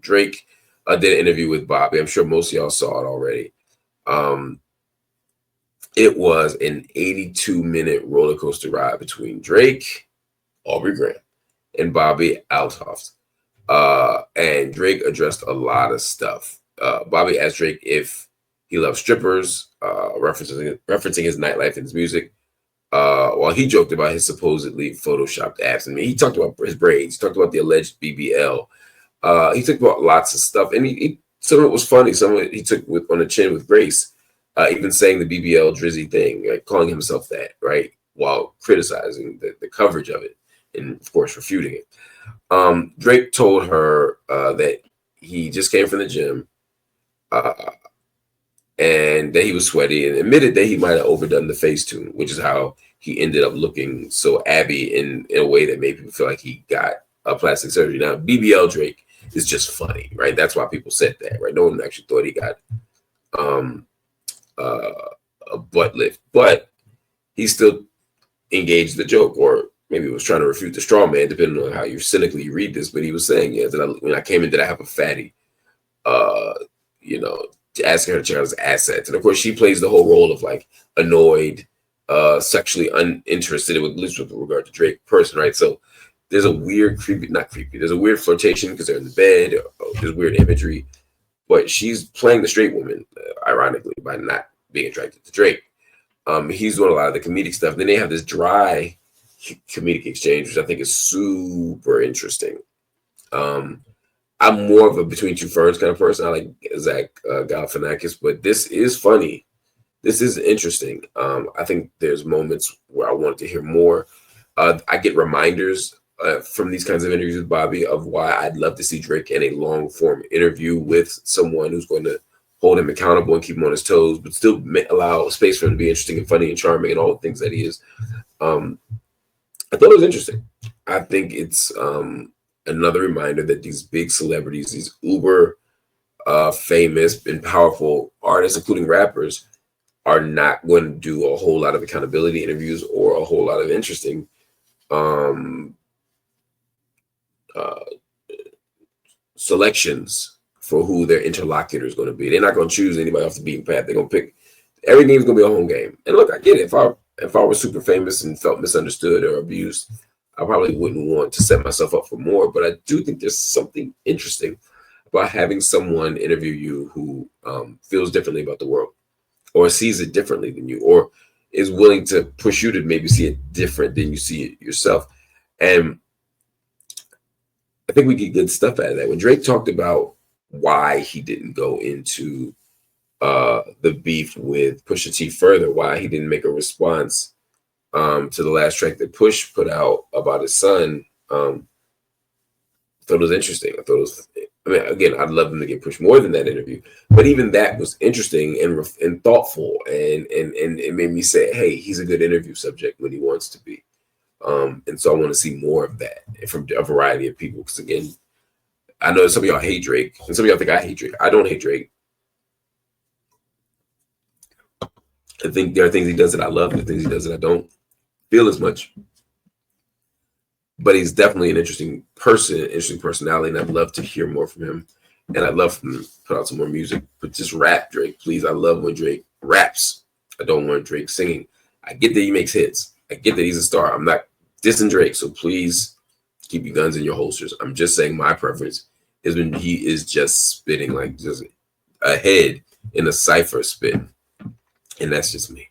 Drake did an interview with Bobby. I'm sure most of y'all saw it already. It was an 82-minute roller coaster ride between Drake, Aubrey Graham, and Bobby Althoff. And Drake addressed a lot of stuff. Bobby asked Drake if he loves strippers, referencing his nightlife and his music. While he joked about his supposedly photoshopped abs. I mean, he talked about his braids. He talked about the alleged BBL. He talked about lots of stuff, and some of it was funny. Some of it he took on the chin with grace, even saying the BBL Drizzy thing, like calling himself that, right, while criticizing the coverage of it and, of course, refuting it. Drake told her that he just came from the gym and that he was sweaty, and admitted that he might have overdone the Facetune, which is how he ended up looking so Abby in a way that made people feel like he got a plastic surgery. Now, BBL Drake is just funny, right? That's why people said that, right? No one actually thought he got a butt lift, but he still engaged the joke, or maybe was trying to refute the straw man, depending on how you cynically read this. But he was saying, yeah, that when I came in, did I have a fatty? Asking her to check out his assets. And of course, she plays the whole role of like annoyed, sexually uninterested, at least with regard to Drake person, right? So there's a weird, there's a weird flirtation because they're in the bed. There's weird imagery, but she's playing the straight woman, ironically, by not being attracted to Drake. He's doing a lot of the comedic stuff. Then they have this dry comedic exchange, which I think is super interesting. I'm more of a between two ferns kind of person. I like Zach Galifianakis, but this is funny. This is interesting. I think there's moments where I want to hear more. I get reminders from these kinds of interviews with Bobby of why I'd love to see Drake in a long form interview with someone who's going to hold him accountable and keep him on his toes, but still allow space for him to be interesting and funny and charming and all the things that he is. I thought it was interesting. I think it's another reminder that these big celebrities, these uber famous and powerful artists, including rappers, are not going to do a whole lot of accountability interviews or a whole lot of interesting selections for who their interlocutor is going to be. They're not going to choose anybody off the beaten path. They're going to pick, every game's going to be a home game. And look, I get it. If I was super famous and felt misunderstood or abused, I probably wouldn't want to set myself up for more. But I do think there's something interesting about having someone interview you who feels differently about the world, or sees it differently than you, or is willing to push you to maybe see it different than you see it yourself. And I think we get good stuff out of that. When Drake talked about why he didn't go into the beef with Pusha T further, why he didn't make a response to the last track that Push put out about his son, I thought it was interesting. Again, I'd love him to get pushed more than that interview, but even that was interesting and thoughtful, and it made me say, hey, he's a good interview subject when he wants to be. And so I want to see more of that from a variety of people, because again, I know some of y'all hate Drake, and some of y'all think I hate Drake. I don't hate Drake. I think there are things he does that I love, and the things he does that I don't feel as much. But he's definitely an interesting person, interesting personality, and I'd love to hear more from him. And I'd love for him to put out some more music, but just rap Drake, please. I love when Drake raps. I don't want Drake singing. I get that he makes hits. I get that he's a star. I'm not dissing Drake, so please keep your guns in your holsters. I'm just saying my preference is when he is just spitting, like just ahead in a cipher spit. And that's just me.